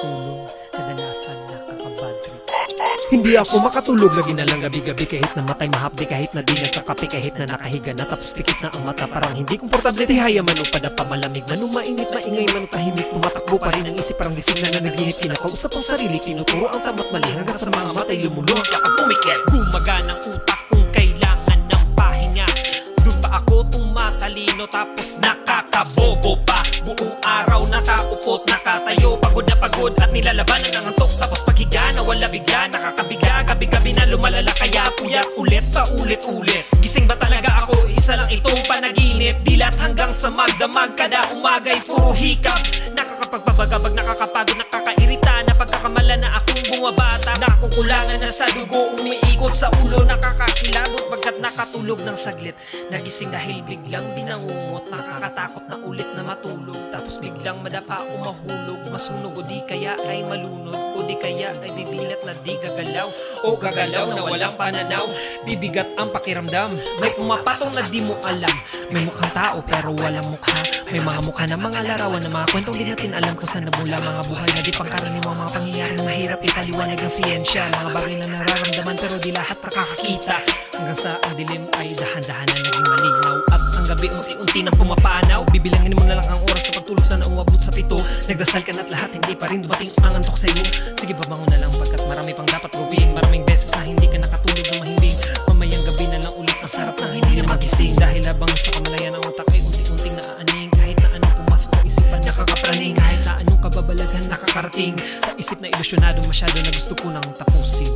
makatulog, kadalasan nakakabad trip. Hindi ako makatulog, lagi na lang gabi-gabi kahit na matay mahapdi, kahit na di nagkakape, kahit na nakahiga na tapos pikit na ang mata, parang hindi komportable. Tihaya man o padapa malamig na nung mainit, maingay man o tahimik, tumatakbo pa rin ang isip, parang gising na naghihit. Kinakausap ang sarili, tinuturo ang tama't mali hanggang sa mga matay lumuluwag ka pag umikit. Gumaganang utak kung kailangan ng pahinga, doon pa ako tumatalino tapos nakakabobo pa. Buong araw nakakupot, nakatayo, pagod na pagod at nilalabanan ang antok, tapos paghiga na wala bigla, nakakabigla, gabi-gabi na lumalala, kaya puyat ulit pa ulit-ulit. Gising ba talaga ako? Isa lang itong panaginip, dilat hanggang sa magdamag, kada umagay puro hikap. Nakakapagpabagabag, nakakapagod, nakakairita, napagkakamala na akong bumabata, nakukulangan na sa dugo, umiikot sa ulo, nakakakilabot pagkat nakatulog ng saglit. Nagising dahil biglang binangungot, nakakatakot na ulit na matulog, tapos biglang madapa o mahulog, masunog o di kaya ay malunod, o di kaya ay didilat na di gagalaw, o gagalaw na walang pananaw. Bibigat ang pakiramdam, may pumapatong na di mo alam, may mukhang tao pero walang mukha, may mga mukha na mga larawan na mga kwentong di natin alam kung saan nabula, mga buhay na di pangkaraniwang mga pangyayari na mahirap italiwanag ng siyensya, mga bagay na nararamdaman pero di lahat nakakakita, hanggang sa ang dilim ay dahan-dahan na naging malinaw, at ang gabi unti-unti nang pumapanaw. Bibilangin mo na lang ang oras sa pagtulog, sana umabot sa 7. Nagdasal ka na't lahat hindi pa rin dumating ang antok sa'yo. Sige, babangon na lang pagkat marami pang dapat gawin, maraming beses na hindi ka nakatulog ng mahimbing, mamayang gabi na lang ulit ang sarap ng hindi na magising, dahil habang sa kamalayan ang utak ay unti-unting naaaning, kahit na anong pumasok ang isipan nakakapraning, kahit na anong kababalaghan nakakarating sa isip na ilusyonado masyado na gusto ko nang tapusin.